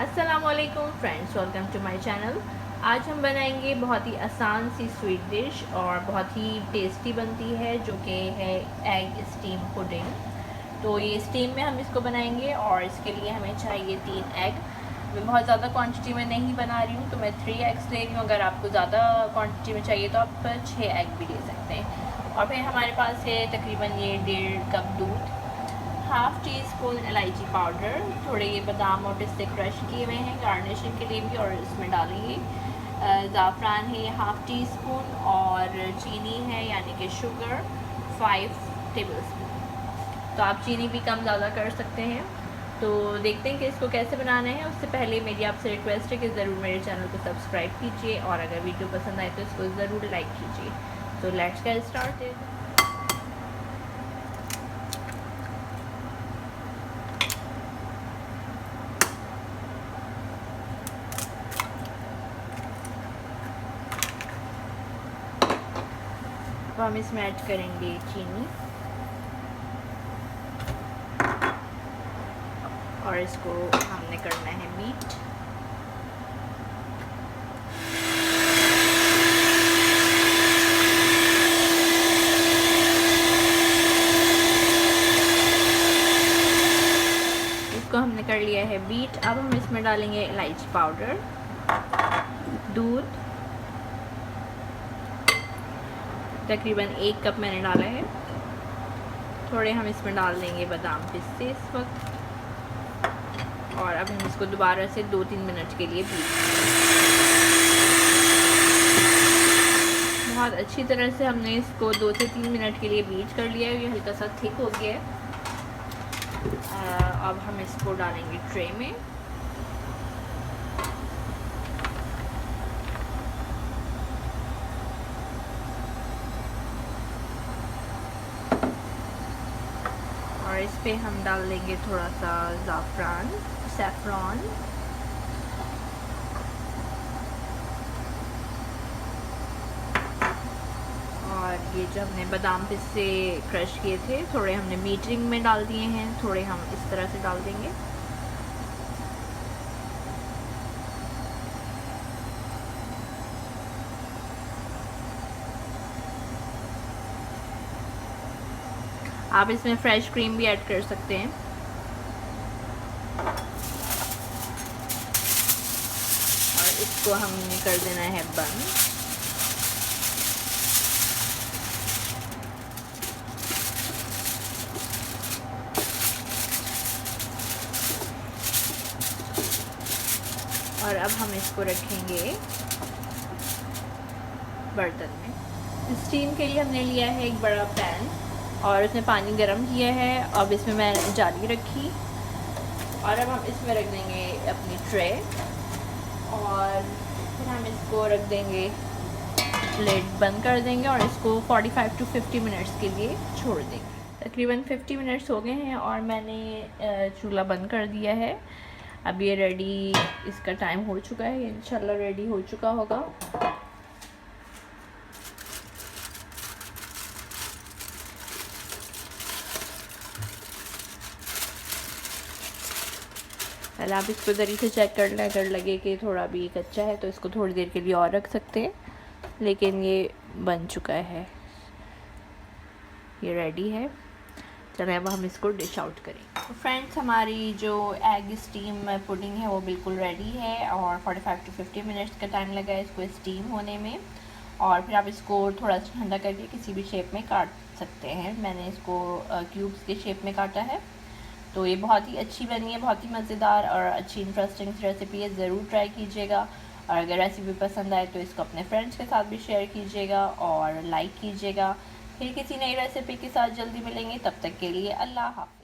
अस्सलामुअलैकुम friends, welcome to my channel. आज हम बनाएंगे बहुत ही आसान सी स्वीट डिश और बहुत ही टेस्टी बनती है, जो कि है एग स्टीम पुडिंग। तो ये स्टीम में हम इसको बनाएंगे और इसके लिए हमें चाहिए 3 एग। मैं बहुत ज़्यादा क्वांटिटी में नहीं बना रही हूँ, तो मैं 3 एग्स ले रही हूँ। अगर आपको ज़्यादा क्वांटिटी में चाहिए तो आप 6 एग भी ले सकते हैं। और फिर हमारे पास है तकरीबन ये 1.5 कप दूध, हाफ़ टी स्पून इलायची पाउडर, थोड़े ये बादाम और पिस्ते क्रश किए हुए हैं गार्निशिंग के लिए भी, और इसमें डालेंगे ज़ाफ़रान है हाफ़ टी स्पून, और चीनी है यानी कि शुगर 5 टेबलस्पून। तो आप चीनी भी कम ज़्यादा कर सकते हैं। तो देखते हैं कि इसको कैसे बनाना है। उससे पहले मेरी आपसे रिक्वेस्ट है कि ज़रूर मेरे चैनल को सब्सक्राइब कीजिए, और अगर वीडियो पसंद आए तो इसको ज़रूर लाइक कीजिए। तो लेट्स गेट स्टार्टेड। अब हम इसमें ऐड करेंगे चीनी और इसको हमने करना है बीट। इसको हमने कर लिया है बीट। अब हम इसमें डालेंगे इलायची पाउडर, दूध, तकरीबन 1 कप मैंने डाला है। थोड़े हम इसमें डाल देंगे बादाम पिस्ते इस वक्त, और अब हम इसको दोबारा से 2-3 मिनट के लिए बीट। बहुत अच्छी तरह से हमने इसको 2 से 3 मिनट के लिए बीट कर लिया है। ये हल्का सा थिक हो गया है। अब हम इसको डालेंगे ट्रे में। और इस पे हम डाल देंगे थोड़ा सा सैफ़रॉन, और ये जो हमने बादाम पिस्ते क्रश किए थे, थोड़े हमने मीटरिंग में डाल दिए हैं, थोड़े हम इस तरह से डाल देंगे। आप इसमें फ्रेश क्रीम भी ऐड कर सकते हैं। और इसको हमने कर देना है बंद। और अब हम इसको रखेंगे बर्तन में। स्टीम के लिए हमने लिया है एक बड़ा पैन और उसमें पानी गर्म किया है। अब इसमें मैंने जाली रखी, और अब हम इसमें रख देंगे अपनी ट्रे, और फिर हम इसको रख देंगे, लिड बंद कर देंगे और इसको 45 to 50 मिनट्स के लिए छोड़ देंगे। तकरीबन 50 मिनट्स हो गए हैं और मैंने चूल्हा बंद कर दिया है। अब ये रेडी, इसका टाइम हो चुका है, इंशाल्लाह रेडी हो चुका होगा। पहले आप इसको ज़रिए से चेक कर लें, अगर लगे कि थोड़ा भी कच्चा है तो इसको थोड़ी देर के लिए और रख सकते हैं, लेकिन ये बन चुका है, ये रेडी है। चलें अब हम इसको डिश आउट करें। तो फ्रेंड्स, हमारी जो एग स्टीम पुडिंग है वो बिल्कुल रेडी है, और 45 to 50 मिनट्स का टाइम लगा है इसको स्टीम होने में। और फिर आप इसको थोड़ा सा ठंडा करके किसी भी शेप में काट सकते हैं। मैंने इसको क्यूब्स के शेप में काटा है। तो ये बहुत ही अच्छी बनी है, बहुत ही मज़ेदार और अच्छी इंटरेस्टिंग रेसिपी है, ज़रूर ट्राई कीजिएगा। और अगर रेसिपी पसंद आए तो इसको अपने फ्रेंड्स के साथ भी शेयर कीजिएगा और लाइक कीजिएगा। फिर किसी नई रेसिपी के साथ जल्दी मिलेंगे, तब तक के लिए अल्लाह हाफ़िज़।